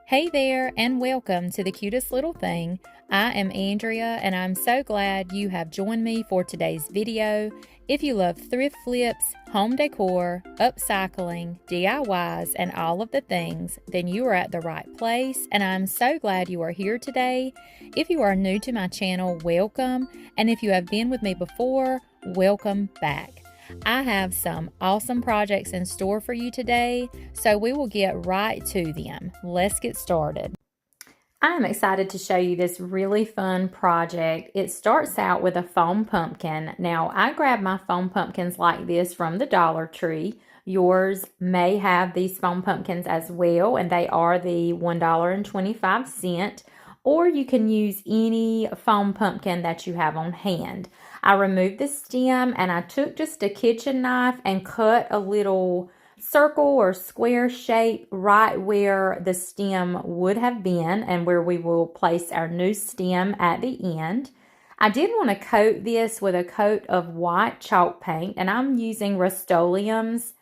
Hey there, and welcome to The Cutest Little Thing. I am Andrea, and I'm so glad you have joined me for today's video. If you love thrift flips, home decor, upcycling, DIYs, and all of the things, then you are at the right place, and I'm so glad you are here today. If you are new to my channel, welcome, and if you have been with me before, welcome back. I have some awesome projects in store for you today, so we will get right to them. Let's get started. I'm excited to show you this really fun project. It starts out with a foam pumpkin. Now, I grabbed my foam pumpkins like this from the Dollar Tree. Yours may have these foam pumpkins as well, and they are the $1.25, or you can use any foam pumpkin that you have on hand. I removed the stem and I took just a kitchen knife and cut a little circle or square shape right where the stem would have been and where we will place our new stem at the end. I did want to coat this with a coat of white chalk paint, and I'm using Rust-Oleum's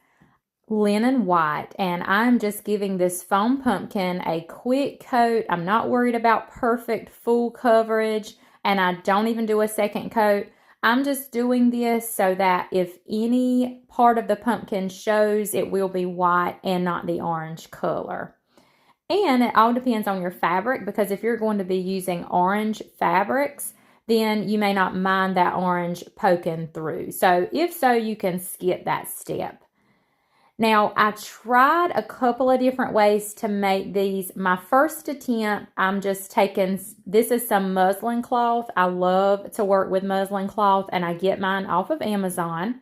linen white, and I'm just giving this foam pumpkin a quick coat. I'm not worried about perfect full coverage, and I don't even do a second coat. I'm just doing this so that if any part of the pumpkin shows, it will be white and not the orange color. And it all depends on your fabric, because if you're going to be using orange fabrics, then you may not mind that orange poking through. So if so, you can skip that step. Now, I tried a couple of different ways to make these. My first attempt, I'm just taking, this is some muslin cloth. I love to work with muslin cloth, and I get mine off of Amazon.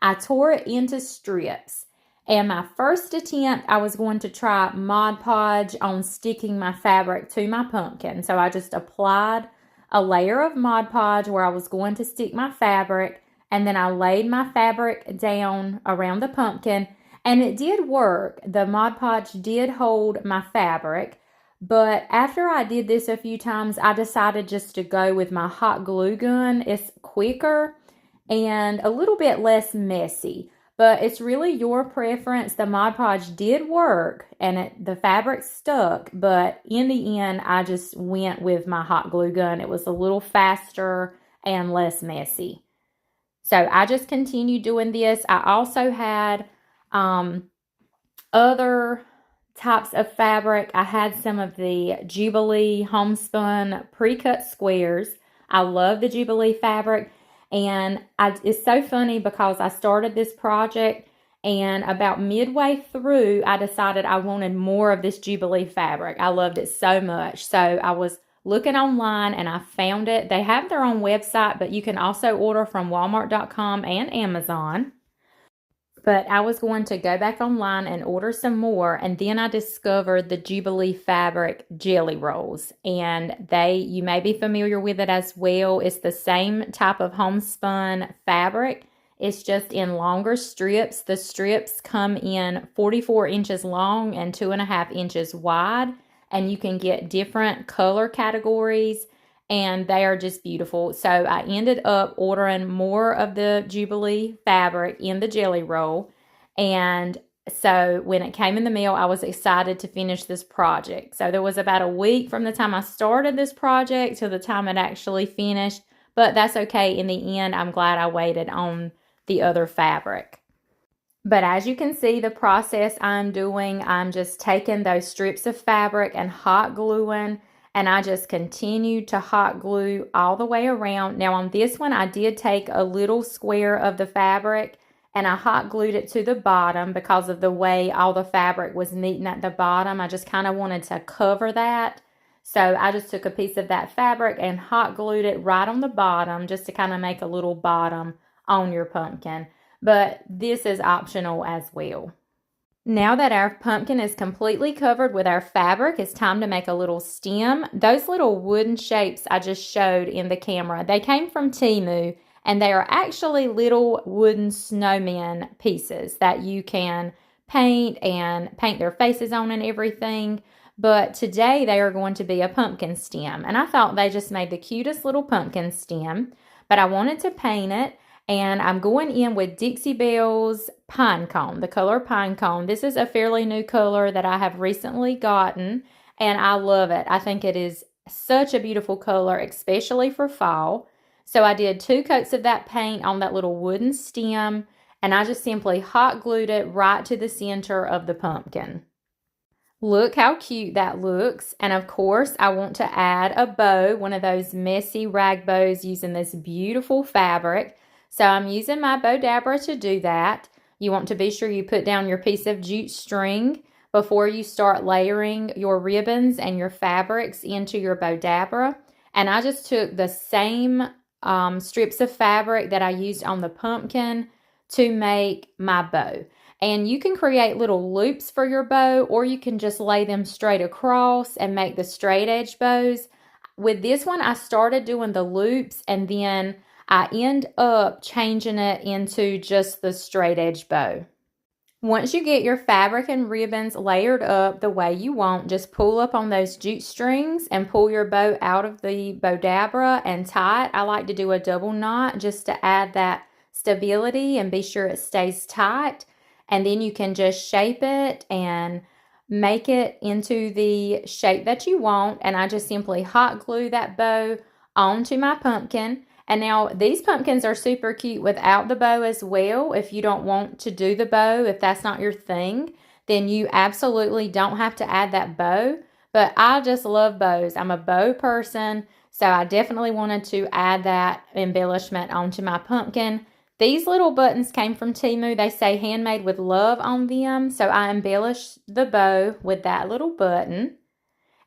I tore it into strips. And my first attempt, I was going to try Mod Podge on sticking my fabric to my pumpkin. So I just applied a layer of Mod Podge where I was going to stick my fabric, and then I laid my fabric down around the pumpkin. And it did work. The Mod Podge did hold my fabric, but after I did this a few times, I decided just to go with my hot glue gun. It's quicker and a little bit less messy, but it's really your preference. The Mod Podge did work and the fabric stuck, but in the end, I just went with my hot glue gun. It was a little faster and less messy. So I just continued doing this. I also had other types of fabric. I had some of the Jubilee Homespun pre-cut squares. I love the Jubilee fabric, and it's so funny because I started this project, and about midway through, I decided I wanted more of this Jubilee fabric. I loved it so much. So I was looking online and I found it. They have their own website, but you can also order from Walmart.com and Amazon. But I was going to go back online and order some more, and then I discovered the Jubilee fabric jelly rolls, and you may be familiar with it as well. It's the same type of homespun fabric. It's just in longer strips. The strips come in 44 inches long and 2.5 inches wide, and you can get different color categories, and they are just beautiful. So I ended up ordering more of the Jubilee fabric in the jelly roll. And so when it came in the mail, I was excited to finish this project. So there was about a week from the time I started this project to the time it actually finished. But that's okay. In the end, I'm glad I waited on the other fabric. But as you can see, the process I'm doing, I'm just taking those strips of fabric and hot gluing. And I just continued to hot glue all the way around. Now on this one, I did take a little square of the fabric and I hot glued it to the bottom because of the way all the fabric was meeting at the bottom. I just kind of wanted to cover that. So I just took a piece of that fabric and hot glued it right on the bottom just to kind of make a little bottom on your pumpkin. But this is optional as well. Now that our pumpkin is completely covered with our fabric, it's time to make a little stem. Those little wooden shapes I just showed in the camera, they came from Temu, and they are actually little wooden snowman pieces that you can paint and paint their faces on and everything. But today they are going to be a pumpkin stem, and I thought they just made the cutest little pumpkin stem, but I wanted to paint it. And I'm going in with Dixie Belle's Pine Cone, the color Pine Cone. This is a fairly new color that I have recently gotten. and I love it. I think it is such a beautiful color, especially for fall. So I did 2 coats of that paint on that little wooden stem, and I just simply hot glued it right to the center of the pumpkin. Look how cute that looks. And of course, I want to add a bow, one of those messy rag bows using this beautiful fabric. So I'm using my bow dabber to do that. You want to be sure you put down your piece of jute string before you start layering your ribbons and your fabrics into your bow dabber. And I just took the same strips of fabric that I used on the pumpkin to make my bow. And you can create little loops for your bow, or you can just lay them straight across and make the straight edge bows. With this one, I started doing the loops, and then I end up changing it into just the straight edge bow. Once you get your fabric and ribbons layered up the way you want, just pull up on those jute strings and pull your bow out of the bow dabber and tie it. I like to do a double knot just to add that stability and be sure it stays tight. And then you can just shape it and make it into the shape that you want. And I just simply hot glue that bow onto my pumpkin. And now these pumpkins are super cute without the bow as well. If you don't want to do the bow, if that's not your thing, then you absolutely don't have to add that bow. But I just love bows. I'm a bow person, so I definitely wanted to add that embellishment onto my pumpkin. These little buttons came from Temu. They say handmade with love on them. So I embellished the bow with that little button.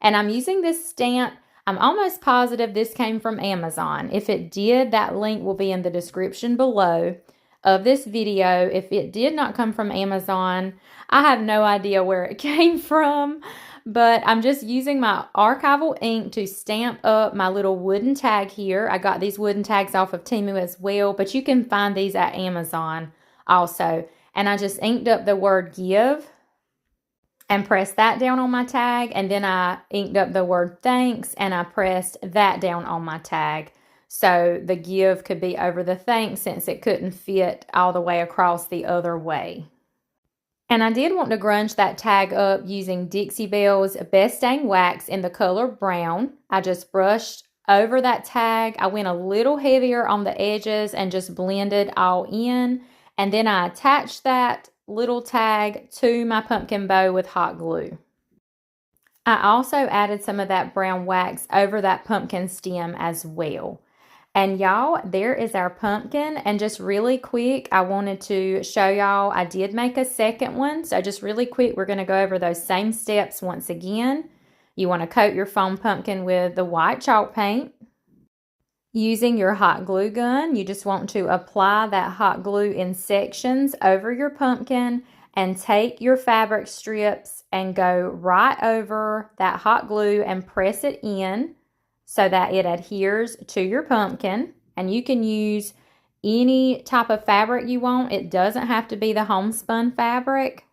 And I'm using this stamp. I'm almost positive this came from Amazon. If it did, that link will be in the description below of this video. If it did not come from Amazon, I have no idea where it came from. But I'm just using my archival ink to stamp up my little wooden tag here. I got these wooden tags off of Temu as well, but you can find these at Amazon also. And I just inked up the word give and pressed that down on my tag. And then I inked up the word thanks and I pressed that down on my tag. So the give could be over the thanks since it couldn't fit all the way across the other way. And I did want to grunge that tag up using Dixie Belle's Best Dang Wax in the color brown. I just brushed over that tag. I went a little heavier on the edges and just blended all in. And then I attached that little tag to my pumpkin bow with hot glue. I also added some of that brown wax over that pumpkin stem as well. And y'all, there is our pumpkin. And just really quick, I wanted to show y'all, I did make a second one. So just really quick, we're going to go over those same steps once again. You want to coat your foam pumpkin with the white chalk paint. Using your hot glue gun, you just want to apply that hot glue in sections over your pumpkin and take your fabric strips and go right over that hot glue and press it in so that it adheres to your pumpkin. And you can use any type of fabric you want. It doesn't have to be the homespun fabric.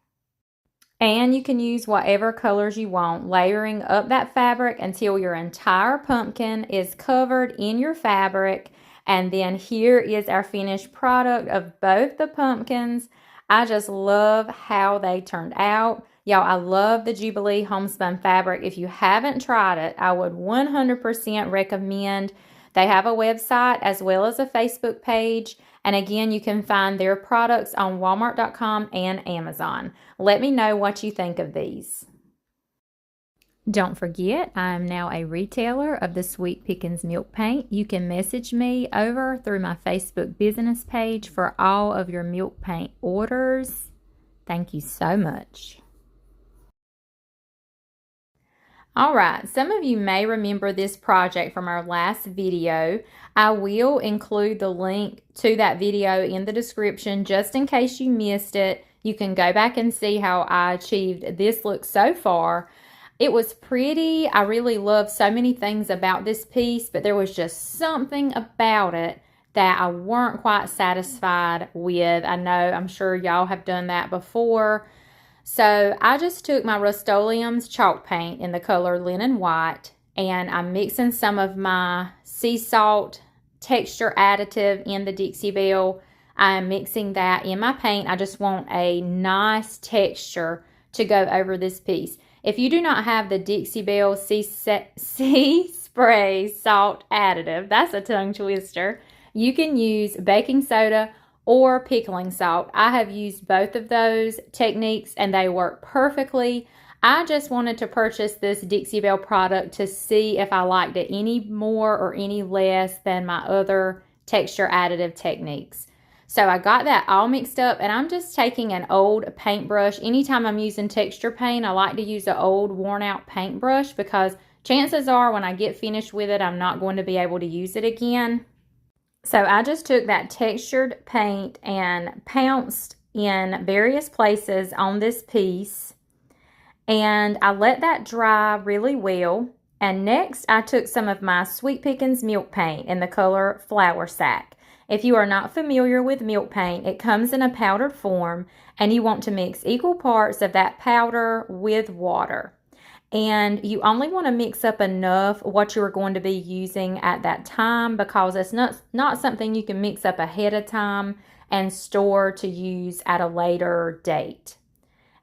And you can use whatever colors you want, layering up that fabric until your entire pumpkin is covered in your fabric. And then here is our finished product of both the pumpkins. I just love how they turned out. Y'all, I love the Jubilee homespun fabric. If you haven't tried it, I would 100% recommend. They have a website as well as a Facebook page. And again, you can find their products on Walmart.com and Amazon. Let me know what you think of these. Don't forget, I am now a retailer of the Sweet Pickins Milk Paint. You can message me over through my Facebook business page for all of your milk paint orders. Thank you so much. Alright, some of you may remember this project from our last video. I will include the link to that video in the description just in case you missed it. You can go back and see how I achieved this look so far. It was pretty. I really loved so many things about this piece, but there was just something about it that I weren't quite satisfied with. I know, I'm sure y'all have done that before. So I just took my Rust-Oleum's chalk paint in the color linen white, and I'm mixing some of my sea salt texture additive in the Dixie Belle. I'm mixing that in my paint. I just want a nice texture to go over this piece. If you do not have the Dixie Belle Sea Spray Salt Additive, that's a tongue twister, you can use baking soda or pickling salt. I have used both of those techniques and they work perfectly. I just wanted to purchase this Dixie Belle product to see if I liked it any more or any less than my other texture additive techniques. So I got that all mixed up, and I'm just taking an old paintbrush. Anytime I'm using texture paint, I like to use an old worn out paintbrush because chances are when I get finished with it, I'm not going to be able to use it again. So I just took that textured paint and pounced in various places on this piece, and I let that dry really well. And next I took some of my Sweet Pickins milk paint in the color Flour Sack. If you are not familiar with milk paint, it comes in a powdered form, and you want to mix equal parts of that powder with water. And you only want to mix up enough what you are going to be using at that time, because it's not something you can mix up ahead of time and store to use at a later date.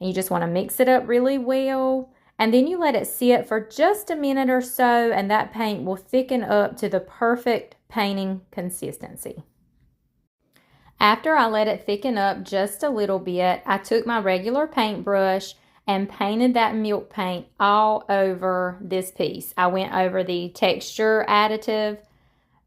And you just want to mix it up really well, and then you let it sit for just a minute or so, and that paint will thicken up to the perfect painting consistency. After I let it thicken up just a little bit, I took my regular paintbrush and painted that milk paint all over this piece. I went over the texture additive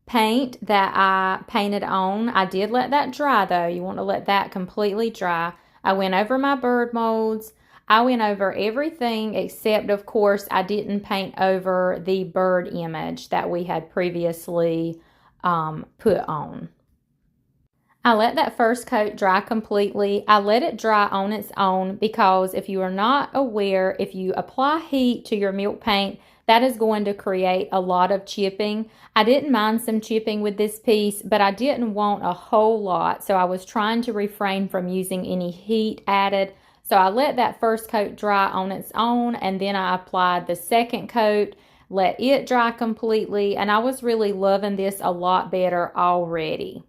paint that I painted on. I did let that dry though. You want to let that completely dry. I went over my bird molds. I went over everything except, of course, I didn't paint over the bird image that we had previously put on. I let that first coat dry completely. I let it dry on its own because if you are not aware, if you apply heat to your milk paint, that is going to create a lot of chipping. I didn't mind some chipping with this piece, but I didn't want a whole lot, so I was trying to refrain from using any heat added. So I let that first coat dry on its own, and then I applied the second coat, let it dry completely, and I was really loving this a lot better already.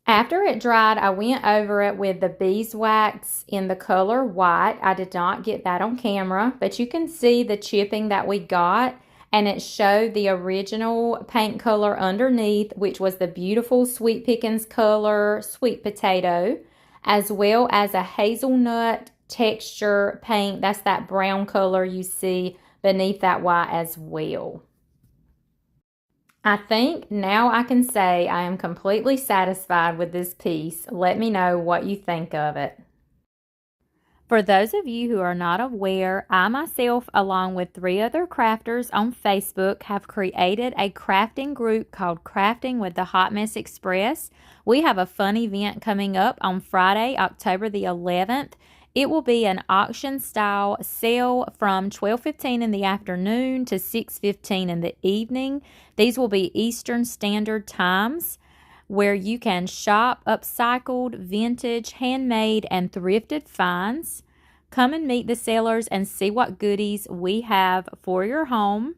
After it dried, I went over it with the beeswax in the color white. I did not get that on camera, but you can see the chipping that we got, and it showed the original paint color underneath, which was the beautiful Sweet Pickins color sweet potato, as well as a hazelnut texture paint. That's that brown color you see beneath that white as well. I think now I can say I am completely satisfied with this piece. Let me know what you think of it. For those of you who are not aware, I myself, along with 3 other crafters on Facebook, have created a crafting group called Crafting with the Hot Mess Express. We have a fun event coming up on Friday, October the 11th. It will be an auction-style sale from 12:15 in the afternoon to 6:15 in the evening. These will be Eastern Standard Times, where you can shop upcycled, vintage, handmade, and thrifted finds. Come and meet the sellers and see what goodies we have for your home.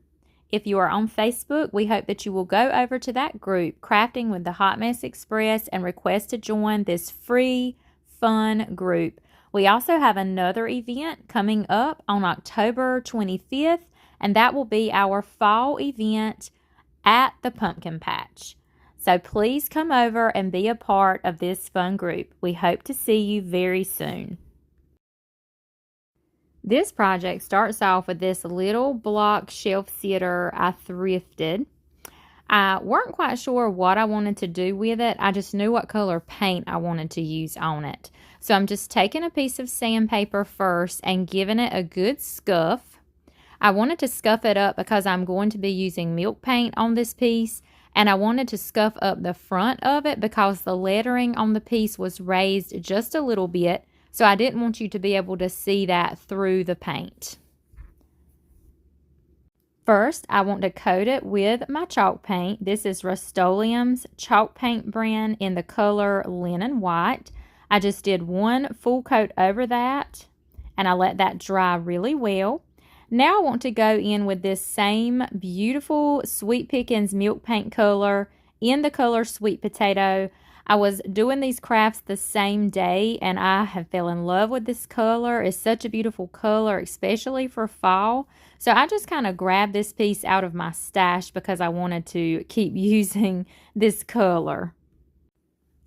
If you are on Facebook, we hope that you will go over to that group, Crafting with the Hot Mess Express, and request to join this free, fun group. We also have another event coming up on October 25th, and that will be our fall event at the Pumpkin Patch. So please come over and be a part of this fun group. We hope to see you very soon. This project starts off with this little block shelf sitter I thrifted. I weren't quite sure what I wanted to do with it. I just knew what color paint I wanted to use on it. So I'm just taking a piece of sandpaper first and giving it a good scuff. I wanted to scuff it up because I'm going to be using milk paint on this piece, and I wanted to scuff up the front of it because the lettering on the piece was raised just a little bit, so I didn't want you to be able to see that through the paint. First, I want to coat it with my chalk paint. This is Rust-Oleum's chalk paint brand in the color Linen White. I just did one full coat over that, and I let that dry really well. Now I want to go in with this same beautiful Sweet Pickins milk paint color in the color Sweet Potato. I was doing these crafts the same day and I have fell in love with this color. It's such a beautiful color, especially for fall. So I just kind of grabbed this piece out of my stash because I wanted to keep using this color.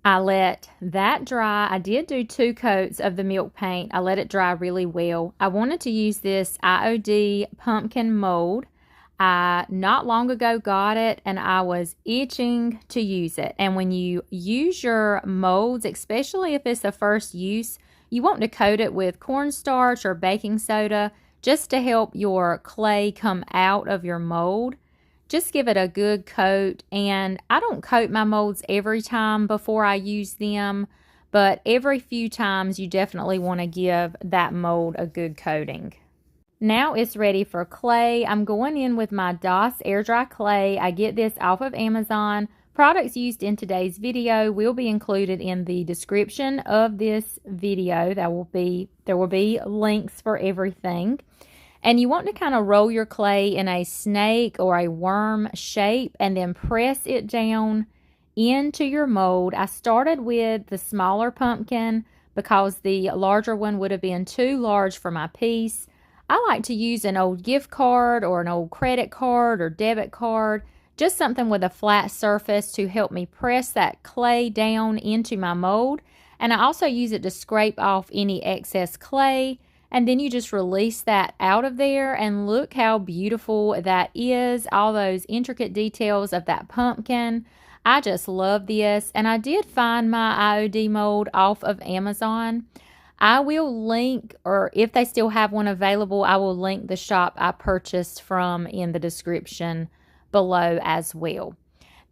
I let that dry. I did do 2 coats of the milk paint. I let it dry really well. I wanted to use this IOD pumpkin mold. I not long ago got it and I was itching to use it. And when you use your molds, especially if it's the first use, you want to coat it with cornstarch or baking soda just to help your clay come out of your mold. Just give it a good coat, and I don't coat my molds every time before I use them, but every few times you definitely want to give that mold a good coating. Now it's ready for clay. I'm going in with my DIYS air dry clay. I get this off of Amazon. Products used in today's video will be included in the description of this video. There will be links for everything. And you want to kind of roll your clay in a snake or a worm shape and then press it down into your mold. I started with the smaller pumpkin because the larger one would have been too large for my piece. I like to use an old gift card or an old credit card or debit card, just something with a flat surface to help me press that clay down into my mold. And I also use it to scrape off any excess clay. And then you just release that out of there, and look how beautiful that is. All those intricate details of that pumpkin. I just love this. And I did find my IOD mold off of Amazon. I will link, or if they still have one available, I will link the shop I purchased from in the description below as well.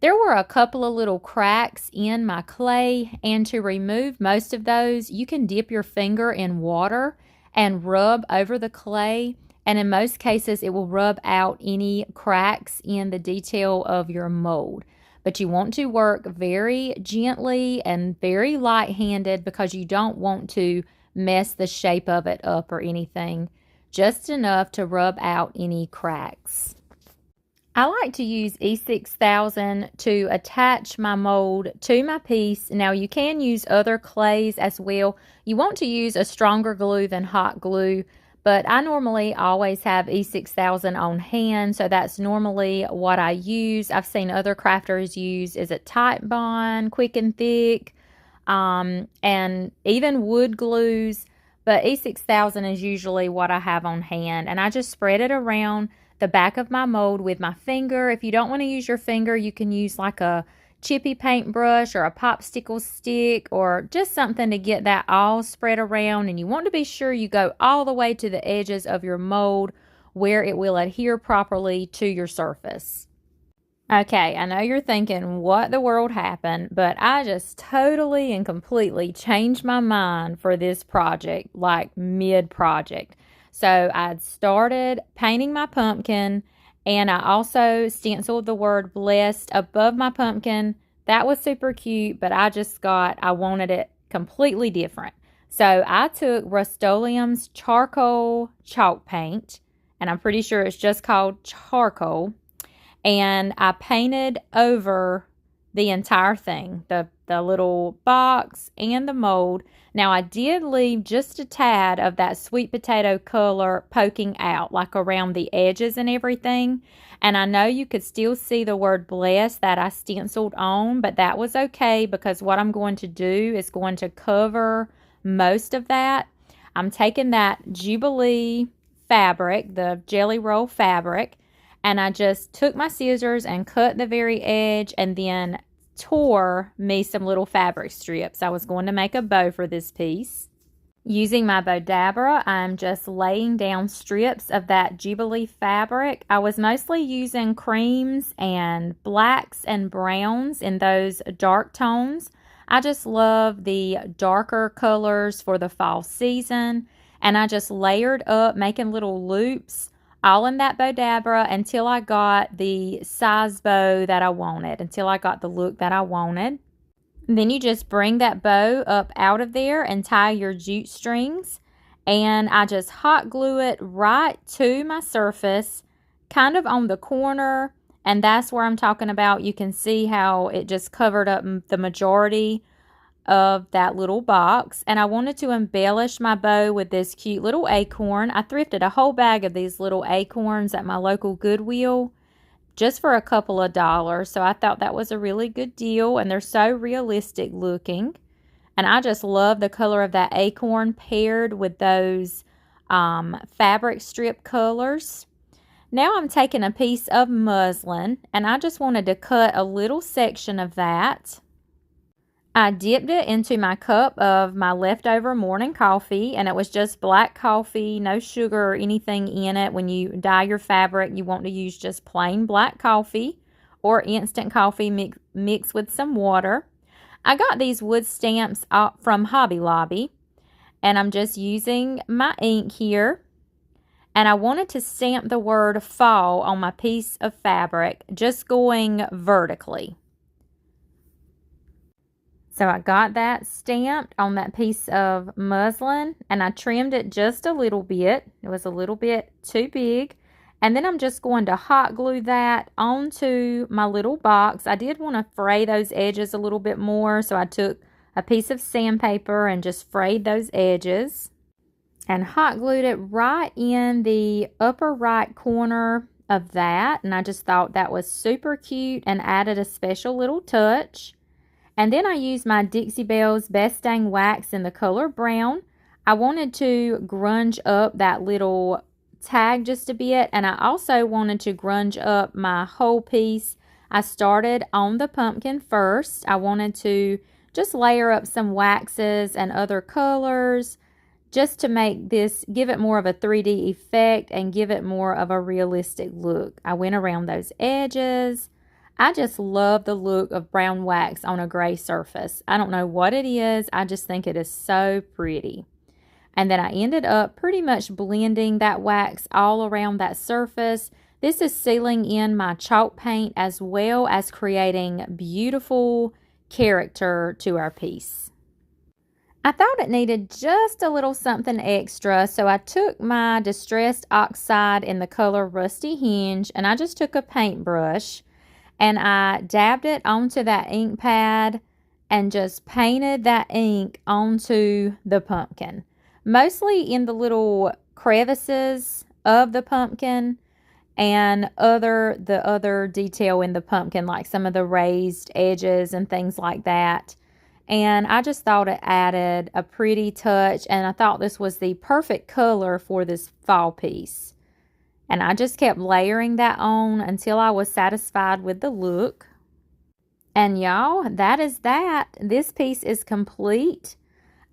There were a couple of little cracks in my clay, and to remove most of those, you can dip your finger in water and rub over the clay, and in most cases it will rub out any cracks in the detail of your mold. But you want to work very gently and very light-handed because you don't want to mess the shape of it up or anything, just enough to rub out any cracks. I like to use E6000 to attach my mold to my piece. Now you can use other clays as well. You want to use a stronger glue than hot glue, but I normally always have E6000 on hand, so that's normally what I use. I've seen other crafters use, is it Type Bond, Quick and Thick, and even wood glues, but E6000 is usually what I have on hand, and I just spread it around the back of my mold with my finger. If you don't want to use your finger, you can use like a chippy paintbrush or a popsicle stick or just something to get that all spread around. And you want to be sure you go all the way to the edges of your mold where it will adhere properly to your surface. Okay, I know you're thinking, what the world happened? But I just totally and completely changed my mind for this project, like mid-project. So I'd started painting my pumpkin, and I also stenciled the word blessed above my pumpkin. That was super cute, but I wanted it completely different. So I took Rust-Oleum's charcoal chalk paint, and I'm pretty sure it's just called charcoal, and I painted over the entire thing, the little box and the mold. Now I did leave just a tad of that sweet potato color poking out, like around the edges and everything. And I know you could still see the word bless that I stenciled on, but that was okay because what I'm going to do is going to cover most of that. I'm taking that Jubilee fabric, the jelly roll fabric, and I just took my scissors and cut the very edge and then tore me some little fabric strips. I was going to make a bow for this piece. Using my Bodabra, I'm just laying down strips of that Jubilee fabric. I was mostly using creams and blacks and browns in those dark tones. I just love the darker colors for the fall season, and I just layered up, making little loops all in that Bodabra until I got the size bow that I wanted, until I got the look that I wanted. Then you just bring that bow up out of there and tie your jute strings, and I just hot glue it right to my surface, kind of on the corner, And that's where I'm talking about. You can see how it just covered up the majority of that little box. And I wanted to embellish my bow with this cute little acorn. I thrifted a whole bag of these little acorns at my local Goodwill just for a couple of dollars. So I thought that was a really good deal, and they're so realistic looking. And I just love the color of that acorn paired with those fabric strip colors. Now I'm taking a piece of muslin, and I just wanted to cut a little section of that. I dipped it into my cup of my leftover morning coffee, and it was just black coffee, no sugar or anything in it. When you dye your fabric, you want to use just plain black coffee or instant coffee mixed with some water. I got these wood stamps from Hobby Lobby, and I'm just using my ink here. And I wanted to stamp the word fall on my piece of fabric, just going vertically. So I got that stamped on that piece of muslin, and I trimmed it just a little bit. It was a little bit too big. And then I'm just going to hot glue that onto my little box. I did want to fray those edges a little bit more, so I took a piece of sandpaper and just frayed those edges and hot glued it right in the upper right corner of that. And I just thought that was super cute and added a special little touch. And then I used my Dixie Belle's Best Dang Wax in the color brown. I wanted to grunge up that little tag just a bit, and I also wanted to grunge up my whole piece. I started on the pumpkin first. I wanted to just layer up some waxes and other colors just to make this, give it more of a 3D effect and give it more of a realistic look. I went around those edges. I just love the look of brown wax on a gray surface. I don't know what it is. I just think it is so pretty. And then I ended up pretty much blending that wax all around that surface. This is sealing in my chalk paint as well as creating beautiful character to our piece. I thought it needed just a little something extra, so I took my Distressed Oxide in the color Rusty Hinge, and I just took a paintbrush and I dabbed it onto that ink pad and just painted that ink onto the pumpkin. Mostly in the little crevices of the pumpkin and the other detail in the pumpkin, like some of the raised edges and things like that. And I just thought it added a pretty touch, and I thought this was the perfect color for this fall piece. And I just kept layering that on until I was satisfied with the look. And y'all, that is that. This piece is complete.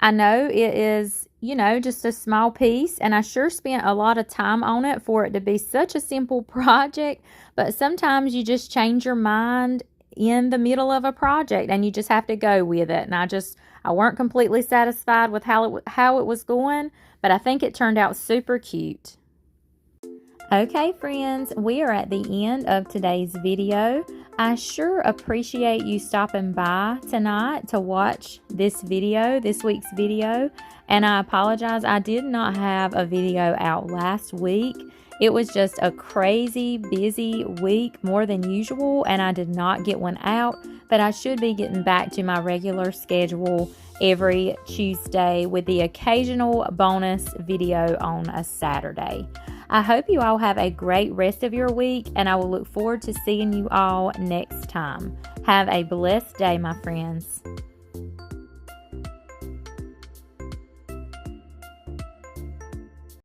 I know it is, just a small piece, and I sure spent a lot of time on it for it to be such a simple project. But sometimes you just change your mind in the middle of a project and you just have to go with it. And I weren't completely satisfied with how it was going, but I think it turned out super cute. Okay, friends, we are at the end of today's video. I sure appreciate you stopping by tonight to watch this week's video. And I apologize, I did not have a video out last week. It was just a crazy busy week, more than usual, and I did not get one out. But I should be getting back to my regular schedule every Tuesday with the occasional bonus video on a Saturday. I hope you all have a great rest of your week, and I will look forward to seeing you all next time. Have a blessed day, my friends.